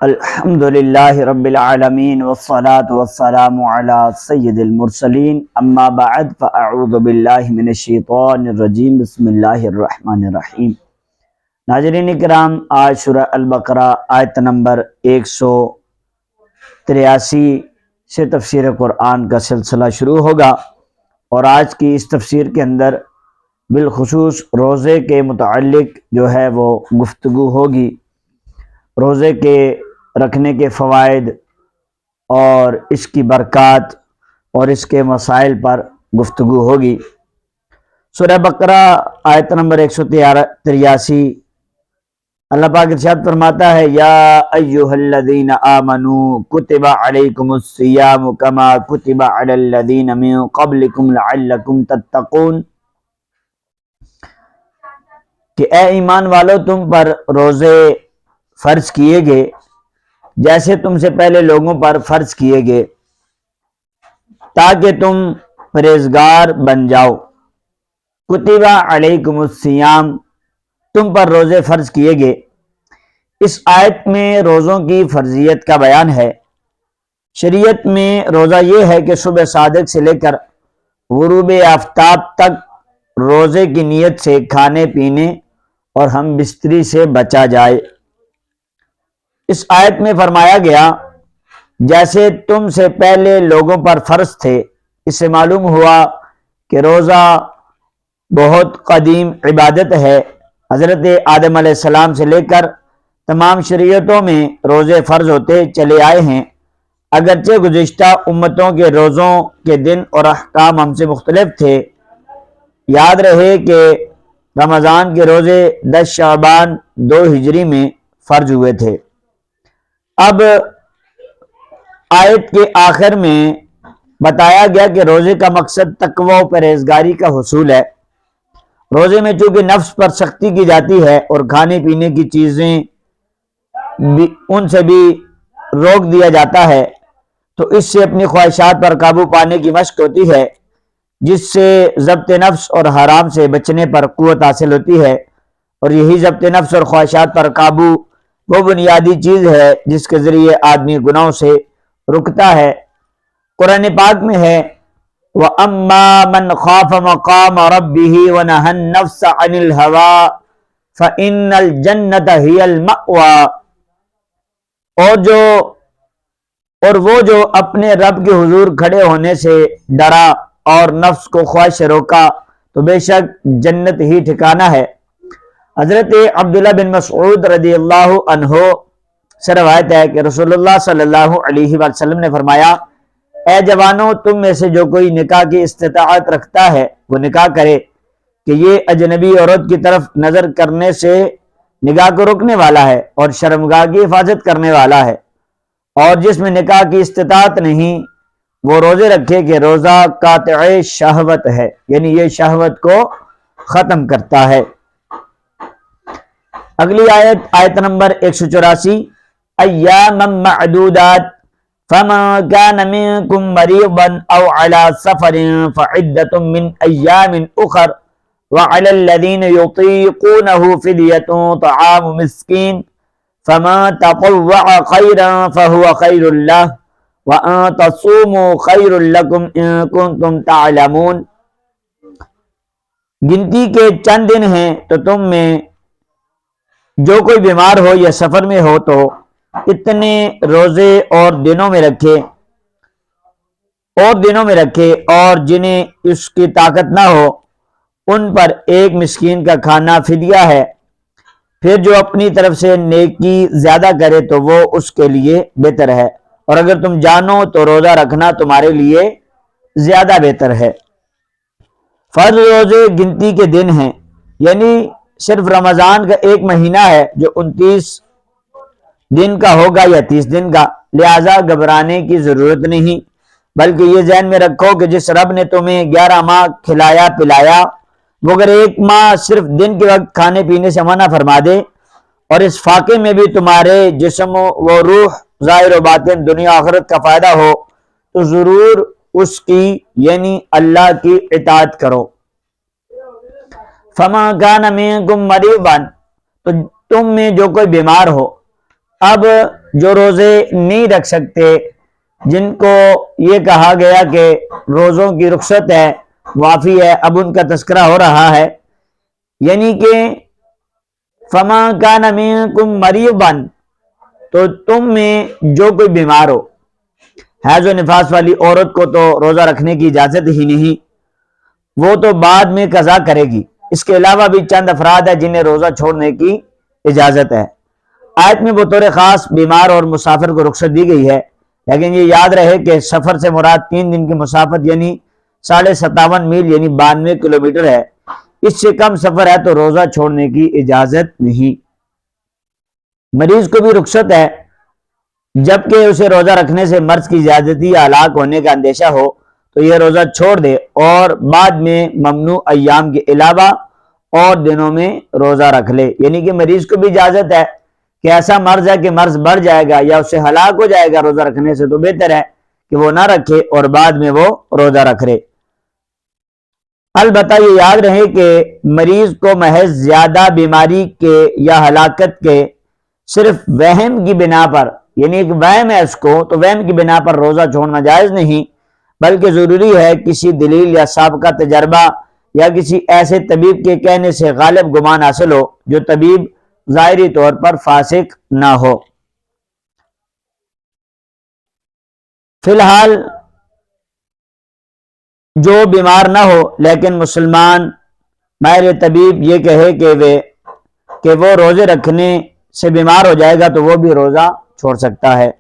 الحمد للہ رب العالمین والصلاة والسلام علی سید المرسلین اما بعد فاعوذ باللہ من الشیطان الرجیم بسم اللہ الرحمن الرحیم۔ ناظرین اکرام، آج سورہ البقرہ آیت نمبر 183 سے تفسیر قرآن کا سلسلہ شروع ہوگا، اور آج کی اس تفسیر کے اندر بالخصوص روزے کے متعلق جو ہے وہ گفتگو ہوگی۔ روزے کے رکھنے کے فوائد اور اس کی برکات اور اس کے مسائل پر گفتگو ہوگی۔ سورہ بقرہ آیت نمبر 183، اللہ پاک ارشاد فرماتا ہے، یا ایھا الذین آمنوا کتب علیکم الصیام کما کتب علی الذین من قبلکم لعلکم تتقون، کہ اے ایمان والو تم پر روزے فرض کیے گئے جیسے تم سے پہلے لوگوں پر فرض کیے گئے، تاکہ تم پرہیزگار بن جاؤ۔ کتب علیکم الصیام، تم پر روزے فرض کیے گئے۔ اس آیت میں روزوں کی فرضیت کا بیان ہے۔ شریعت میں روزہ یہ ہے کہ صبح صادق سے لے کر غروب آفتاب تک روزے کی نیت سے کھانے پینے اور ہم بستری سے بچا جائے۔ اس آیت میں فرمایا گیا جیسے تم سے پہلے لوگوں پر فرض تھے، اس سے معلوم ہوا کہ روزہ بہت قدیم عبادت ہے۔ حضرت آدم علیہ السلام سے لے کر تمام شریعتوں میں روزے فرض ہوتے چلے آئے ہیں، اگرچہ گزشتہ امتوں کے روزوں کے دن اور احکام ہم سے مختلف تھے۔ یاد رہے کہ رمضان کے روزے 10 شعبان 2 ہجری میں فرض ہوئے تھے۔ اب آیت کے آخر میں بتایا گیا کہ روزے کا مقصد تقوی و پرہیزگاری کا حصول ہے۔ روزے میں چونکہ نفس پر سختی کی جاتی ہے اور کھانے پینے کی چیزیں ان سے بھی روک دیا جاتا ہے، تو اس سے اپنی خواہشات پر قابو پانے کی مشق ہوتی ہے، جس سے ضبط نفس اور حرام سے بچنے پر قوت حاصل ہوتی ہے، اور یہی ضبط نفس اور خواہشات پر قابو وہ بنیادی چیز ہے جس کے ذریعے آدمی گناہوں سے رکتا ہے۔ قرآن پاک میں ہے، وَأَمَّا مَنْ خَافَ مَقَامَ رَبِّهِ وَنَهَى النَّفْسَ عَنِ الْهَوَىٰ فَإِنَّ الْجَنَّةَ هِيَ الْمَأْوَىٰ، اور وہ جو اپنے رب کے حضور کھڑے ہونے سے ڈرا اور نفس کو خواہش سے روکا تو بے شک جنت ہی ٹھکانہ ہے۔ حضرت عبداللہ بن مسعود رضی اللہ عنہ سے روایت ہے کہ رسول اللہ صلی اللہ علیہ وسلم نے فرمایا، اے جوانوں، تم میں سے جو کوئی نکاح کی استطاعت رکھتا ہے وہ نکاح کرے، کہ یہ اجنبی عورت کی طرف نظر کرنے سے نگاہ کو روکنے والا ہے اور شرمگاہ کی حفاظت کرنے والا ہے، اور جس میں نکاح کی استطاعت نہیں وہ روزے رکھے کہ روزہ قاطع شہوت ہے، یعنی یہ شہوت کو ختم کرتا ہے۔ اگلی آیت نمبر 184، ایاما معدودات فمن كان منكم مريضا او على سفر فعدة من ايام اخر وعلى الذين يطيقونه فدية طعام مسكين فمن تطوع خيرا فهو خير له وان تصوموا خير لكم ان كنتم تعلمون۔ گنتی کے چند دن ہیں تو تم میں جو کوئی بیمار ہو یا سفر میں ہو تو اتنے روزے اور دنوں میں رکھے، اور جنہیں اس کی طاقت نہ ہو ان پر ایک مسکین کا کھانا فدیہ ہے۔ پھر جو اپنی طرف سے نیکی زیادہ کرے تو وہ اس کے لیے بہتر ہے، اور اگر تم جانو تو روزہ رکھنا تمہارے لیے زیادہ بہتر ہے۔ فرض روزے گنتی کے دن ہیں، یعنی صرف رمضان کا ایک مہینہ ہے جو 29 دن کا ہوگا یا 30 دن کا، لہذا گھبرانے کی ضرورت نہیں، بلکہ یہ ذہن میں رکھو کہ جس رب نے تمہیں 11 ماہ کھلایا پلایا، وہ اگر ایک ماہ صرف دن کے وقت کھانے پینے سے منع فرما دے، اور اس فاقے میں بھی تمہارے جسم و روح ظاہر و باطن دنیا آخرت کا فائدہ ہو، تو ضرور اس کی یعنی اللہ کی اطاعت کرو۔ فَمَن كَانَ مِنكُم مَّرِيضًا، تو تم میں جو کوئی بیمار ہو۔ اب جو روزے نہیں رکھ سکتے، جن کو یہ کہا گیا کہ روزوں کی رخصت ہے، معافی ہے، اب ان کا تذکرہ ہو رہا ہے، یعنی کہ فَمَا كَانَ مِنكُم مَرِيضًا، تو تم میں جو کوئی بیمار ہو، حیض و نفاس والی عورت کو تو روزہ رکھنے کی اجازت ہی نہیں، وہ تو بعد میں قضا کرے گی۔ اس کے علاوہ بھی چند افراد ہیں جنہیں روزہ چھوڑنے کی اجازت ہے۔ آیت میں بطور خاص بیمار اور مسافر کو رخصت دی گئی ہے، لیکن یہ یاد رہے کہ سفر سے مراد 3 دن کی مسافت یعنی 57.5 میل یعنی 92 کلومیٹر ہے۔ اس سے کم سفر ہے تو روزہ چھوڑنے کی اجازت نہیں۔ مریض کو بھی رخصت ہے، جبکہ اسے روزہ رکھنے سے مرض کی زیادتی یا ہلاک ہونے کا اندیشہ ہو تو یہ روزہ چھوڑ دے اور بعد میں ممنوع ایام کے علاوہ اور دنوں میں روزہ رکھ لے، یعنی کہ مریض کو بھی اجازت ہے کہ ایسا مرض ہے کہ مرض بڑھ جائے گا یا اس سے ہلاک ہو جائے گا روزہ رکھنے سے، تو بہتر ہے کہ وہ نہ رکھے اور بعد میں وہ روزہ رکھ لے۔ البتہ یہ یاد رہے کہ مریض کو محض زیادہ بیماری کے یا ہلاکت کے صرف وہم کی بنا پر، یعنی ایک وہم ہے اس کو، تو وہم کی بنا پر روزہ چھوڑنا جائز نہیں، بلکہ ضروری ہے کسی دلیل یا سابقہ تجربہ یا کسی ایسے طبیب کے کہنے سے غالب گمان حاصل ہو جو طبیب ظاہری طور پر فاسق نہ ہو۔ فی الحال جو بیمار نہ ہو لیکن مسلمان ماہر طبیب یہ کہے کہ وہ روزے رکھنے سے بیمار ہو جائے گا تو وہ بھی روزہ چھوڑ سکتا ہے۔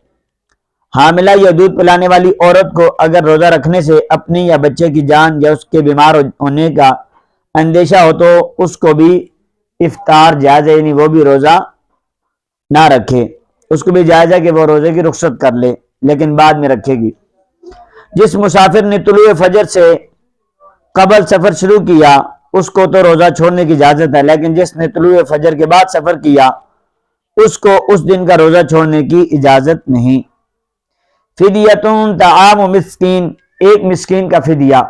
حاملہ یا دودھ پلانے والی عورت کو اگر روزہ رکھنے سے اپنی یا بچے کی جان یا اس کے بیمار ہونے کا اندیشہ ہو تو اس کو بھی افطار جائز ہے، یعنی وہ بھی روزہ نہ رکھے، اس کو بھی جائز ہے کہ وہ روزے کی رخصت کر لے لیکن بعد میں رکھے گی۔ جس مسافر نے طلوع فجر سے قبل سفر شروع کیا اس کو تو روزہ چھوڑنے کی اجازت ہے، لیکن جس نے طلوع فجر کے بعد سفر کیا اس کو اس دن کا روزہ چھوڑنے کی اجازت نہیں۔ فدیتون طعام مسکین، ایک مسکین کا فدیہ۔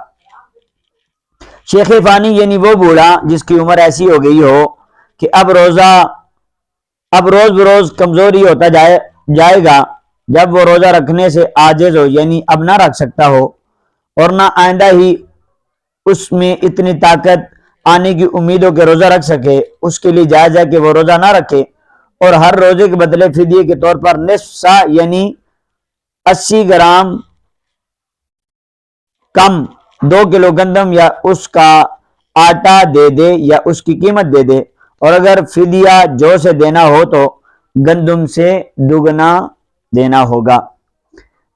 شیخ فانی یعنی وہ بوڑھا جس کی عمر ایسی ہو گئی ہو کہ اب روز بروز کمزوری ہوتا جائے گا، جب وہ روزہ رکھنے سے عاجز ہو، یعنی اب نہ رکھ سکتا ہو اور نہ آئندہ ہی اس میں اتنی طاقت آنے کی امید ہو کہ روزہ رکھ سکے، اس کے لیے جائز ہے کہ وہ روزہ نہ رکھے اور ہر روزے کے بدلے فدیے کے طور پر نصف سا یعنی 80 گرام کم 2 کلو گندم یا اس کا آٹا دے دے یا اس کی قیمت دے دے، اور اگر فدیہ جو سے دینا ہو تو گندم سے دگنا دینا ہوگا۔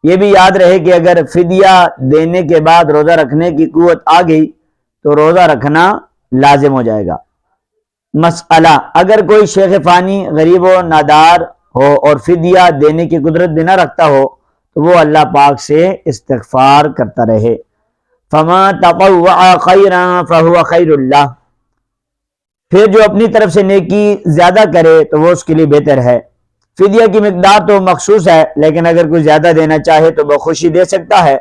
یہ بھی یاد رہے کہ اگر فدیہ دینے کے بعد روزہ رکھنے کی قوت آ گئی تو روزہ رکھنا لازم ہو جائے گا۔ مسئلہ، اگر کوئی شیخ فانی غریب و نادار ہو اور فدیہ دینے کی قدرت بھی نہ رکھتا ہو تو وہ اللہ پاک سے استغفار کرتا رہے۔ فَمَا تَطَوَّعَ خَيْرًا فَهُوَ خَيْرٌ لَّهُ، پھر جو اپنی طرف سے نیکی زیادہ کرے تو وہ اس کے لیے بہتر ہے۔ فدیہ کی مقدار تو مخصوص ہے، لیکن اگر کوئی زیادہ دینا چاہے تو بخوشی دے سکتا ہے،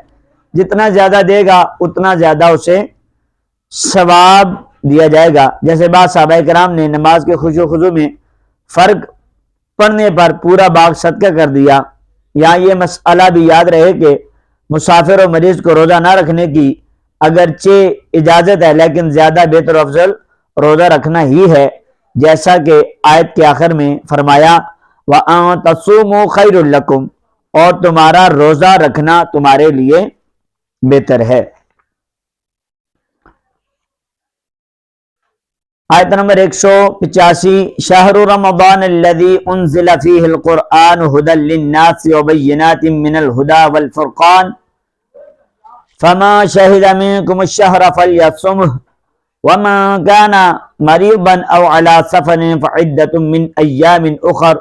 جتنا زیادہ دے گا اتنا زیادہ اسے ثواب دیا جائے گا۔ جیسے بعض صحابہ کرام نے نماز کے خشوع و خضوع میں فرق پڑنے پر پورا باغ صدقہ کر دیا۔ یہاں یہ مسئلہ بھی یاد رہے کہ مسافر و مریض کو روزہ نہ رکھنے کی اگرچہ اجازت ہے لیکن زیادہ بہتر و افضل روزہ رکھنا ہی ہے، جیسا کہ آیت کے آخر میں فرمایا وَأَن تَصُومُوا خَيْرٌ لَكُمْ، اور تمہارا روزہ رکھنا تمہارے لیے بہتر ہے۔ آیت نمبر 185، شہر رمضان الذی انزل فیہ القرآن ھدی للناس وبینات من الھدی والفرقان فما شہد منکم الشہر فلیصمہ ومن کان مریضا او علی سفر فعدۃ من ایام اخر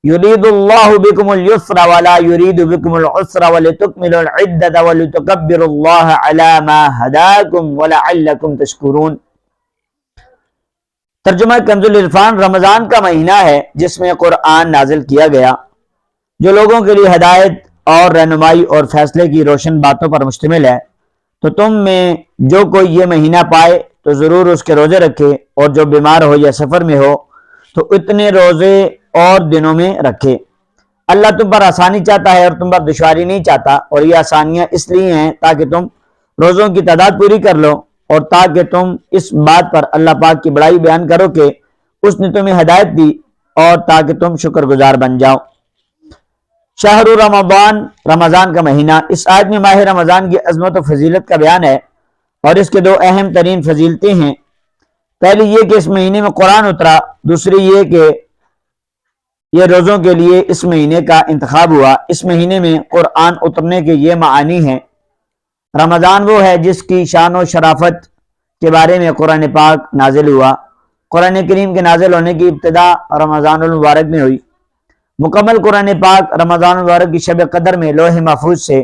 یرید اللہ بکم اليسر ولا یرید بکم العسر ولتکملوا العدۃ ولتکبروا اللہ علی ما ھداکم ولعلکم تشکرون۔ ترجمہ کنز العرفان، رمضان کا مہینہ ہے جس میں قرآن نازل کیا گیا جو لوگوں کے لیے ہدایت اور رہنمائی اور فیصلے کی روشن باتوں پر مشتمل ہے، تو تم میں جو کوئی یہ مہینہ پائے تو ضرور اس کے روزے رکھے، اور جو بیمار ہو یا سفر میں ہو تو اتنے روزے اور دنوں میں رکھے۔ اللہ تم پر آسانی چاہتا ہے اور تم پر دشواری نہیں چاہتا، اور یہ آسانیاں اس لیے ہیں تاکہ تم روزوں کی تعداد پوری کر لو، اور تاکہ تم اس بات پر اللہ پاک کی بڑائی بیان کرو کہ اس نے تمہیں ہدایت دی، اور تاکہ تم شکر گزار بن جاؤ۔ شہر رمضان، رمضان کا مہینہ۔ اس آیت میں ماہ رمضان کی عظمت و فضیلت کا بیان ہے، اور اس کے دو اہم ترین فضیلتیں ہیں۔ پہلی یہ کہ اس مہینے میں قرآن اترا، دوسری یہ کہ یہ روزوں کے لیے اس مہینے کا انتخاب ہوا۔ اس مہینے میں قرآن اترنے کے یہ معانی ہیں۔ رمضان وہ ہے جس کی شان و شرافت کے بارے میں قرآن پاک نازل ہوا۔ قرآن کریم کے نازل ہونے کی ابتدا رمضان المبارک میں ہوئی۔ مکمل قرآن پاک رمضان المبارک کی شب قدر میں لوح محفوظ سے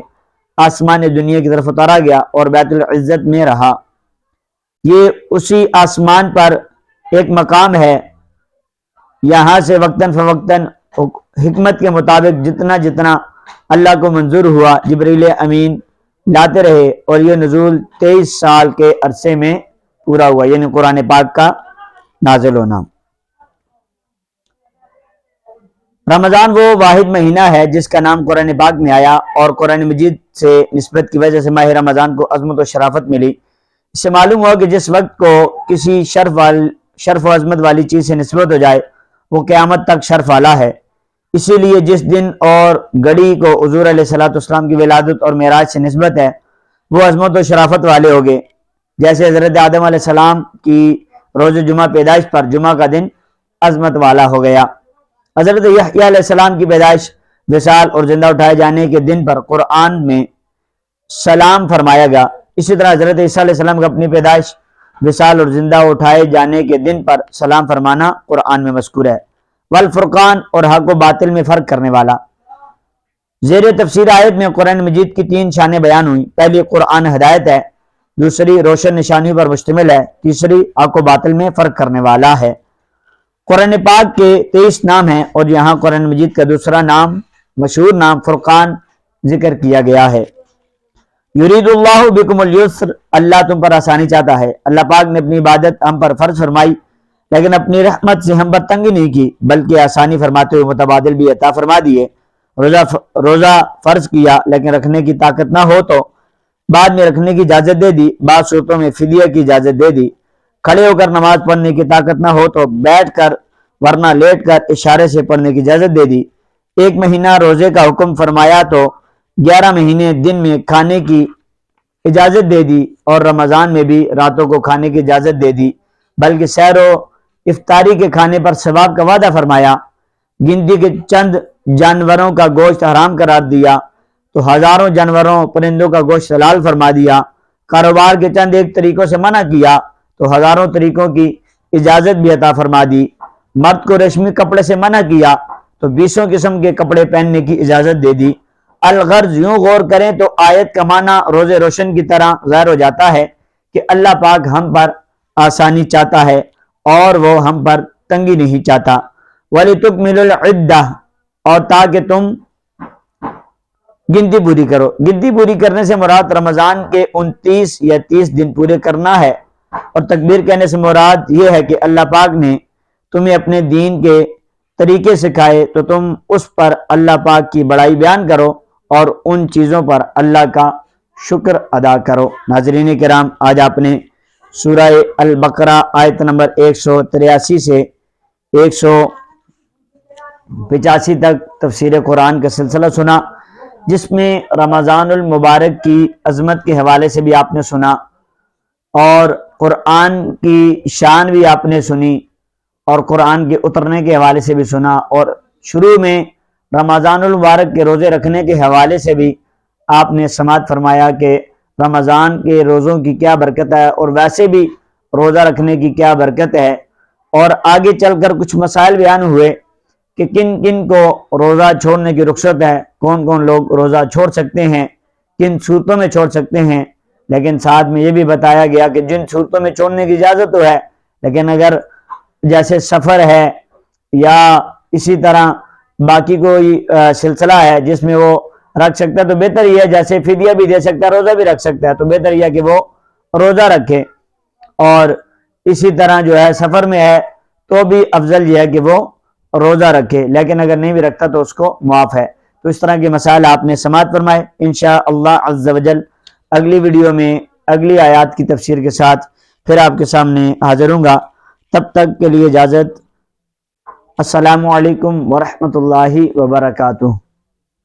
آسمان دنیا کی طرف اتارا گیا اور بیت العزت میں رہا۔ یہ اسی آسمان پر ایک مقام ہے، یہاں سے وقتاً فوقتاً حکمت کے مطابق جتنا جتنا اللہ کو منظور ہوا جبریل امین لاتے رہے، اور یہ نزول 23 سال کے عرصے میں پورا ہوا، یعنی قرآن پاک کا نازل ہونا۔ رمضان وہ واحد مہینہ ہے جس کا نام قرآن پاک میں آیا، اور قرآن مجید سے نسبت کی وجہ سے ماہ رمضان کو عظمت و شرافت ملی۔ اس سے معلوم ہوا کہ جس وقت کو کسی شرف و عظمت والی چیز سے نسبت ہو جائے وہ قیامت تک شرف والا ہے۔ اسی لیے جس دن اور گھڑی کو حضور علیہ الصلوۃ والسلام کی ولادت اور معراج سے نسبت ہے وہ عظمت و شرافت والے ہو گئے، جیسے حضرت آدم علیہ السلام کی روز جمعہ پیدائش پر جمعہ کا دن عظمت والا ہو گیا۔ حضرت یحییٰ علیہ السلام کی پیدائش، وصال اور زندہ اٹھائے جانے کے دن پر قرآن میں سلام فرمایا گیا۔ اسی طرح حضرت عیسیٰ علیہ السلام کی اپنی پیدائش، وصال اور زندہ اٹھائے جانے کے دن پر سلام فرمانا قرآن میں مذکور ہے۔ والفرقان، اور حق و باطل میں فرق کرنے والا۔ زیر تفسیر آیت میں قرآن مجید کی 3 شانیں بیان ہوئیں۔ پہلی قرآن ہدایت ہے، دوسری روشن نشانیوں پر مشتمل ہے، تیسری حق و باطل میں فرق کرنے والا ہے۔ قرآن پاک کے 23 نام ہیں، اور یہاں قرآن مجید کا دوسرا نام، مشہور نام فرقان ذکر کیا گیا ہے۔ یرید اللہ بکم اليسر، اللہ تم پر آسانی چاہتا ہے۔ اللہ پاک نے اپنی عبادت ہم پر فرض فرمائی، لیکن اپنی رحمت سے ہم پر تنگی نہیں کی، بلکہ آسانی فرماتے ہوئے متبادل بھی عطا فرما دیے۔ روزہ فرض کیا، لیکن رکھنے کی طاقت نہ ہو تو بعد میں رکھنے کی اجازت دے دی۔ بعض صورتوں میں فدیہ کی اجازت دے دی۔ کھڑے ہو کر نماز پڑھنے کی طاقت نہ ہو تو بیٹھ کر ورنہ لیٹ کر اشارے سے پڑھنے کی اجازت دے دی۔ 1 مہینہ روزے کا حکم فرمایا تو 11 مہینے دن میں کھانے کی اجازت دے دی، اور رمضان میں بھی راتوں کو کھانے کی اجازت دے دی، بلکہ سحر و افطاری کے کھانے پر ثواب کا وعدہ فرمایا۔ گنتی کے چند جانوروں کا گوشت حرام قرار دیا تو ہزاروں جانوروں پرندوں کا گوشت حلال فرما دیا۔ کاروبار کے چند ایک طریقوں سے منع کیا تو ہزاروں طریقوں کی اجازت بھی عطا فرما دی۔ مرد کو ریشمی کپڑے سے منع کیا تو 20 قسم کے کپڑے پہننے کی اجازت دے دی۔ الغرض یوں غور کریں تو آیت کا معنی روز روشن کی طرح ظاہر ہو جاتا ہے کہ اللہ پاک ہم پر آسانی چاہتا ہے اور وہ ہم پر تنگی نہیں چاہتا۔ وَلِتُكْمِلُوا الْعِدَّةَ، اور تاکہ تم گنتی پوری کرو۔ گنتی پوری کرنے سے مراد رمضان کے 29 یا 30 دن پورے کرنا ہے، اور تکبیر کہنے سے مراد یہ ہے کہ اللہ پاک نے تمہیں اپنے دین کے طریقے سکھائے تو تم اس پر اللہ پاک کی بڑائی بیان کرو اور ان چیزوں پر اللہ کا شکر ادا کرو۔ ناظرین کرام، آج آپ نے سورہ البقرہ آیت نمبر 183 سے 185 تک تفسیر قرآن کا سلسلہ سنا، جس میں رمضان المبارک کی عظمت کے حوالے سے بھی آپ نے سنا، اور قرآن کی شان بھی آپ نے سنی، اور قرآن کے اترنے کے حوالے سے بھی سنا، اور شروع میں رمضان المبارک کے روزے رکھنے کے حوالے سے بھی آپ نے سماعت فرمایا کہ رمضان کے روزوں کی کیا برکت ہے، اور ویسے بھی روزہ رکھنے کی کیا برکت ہے، اور آگے چل کر کچھ مسائل بیان ہوئے کہ کن کن کو روزہ چھوڑنے کی رخصت ہے، کون کون لوگ روزہ چھوڑ سکتے ہیں، کن صورتوں میں چھوڑ سکتے ہیں، لیکن ساتھ میں یہ بھی بتایا گیا کہ جن صورتوں میں چھوڑنے کی اجازت تو ہے، لیکن اگر جیسے سفر ہے یا اسی طرح باقی کوئی سلسلہ ہے جس میں وہ رکھ سکتا ہے تو بہتر یہ ہے، جیسے فدیہ بھی دے سکتا ہے، روزہ بھی رکھ سکتا ہے، تو بہتر یہ ہے کہ وہ روزہ رکھے، اور اسی طرح جو ہے سفر میں ہے تو بھی افضل یہ ہے کہ وہ روزہ رکھے، لیکن اگر نہیں بھی رکھتا تو اس کو معاف ہے۔ تو اس طرح کے مسائل آپ نے سماعت فرمائے۔ انشاءاللہ عز و جل اگلی ویڈیو میں اگلی آیات کی تفسیر کے ساتھ پھر آپ کے سامنے حاضر ہوں گا۔ تب تک کے لیے اجازت۔ السلام علیکم ورحمۃ اللہ وبرکاتہ۔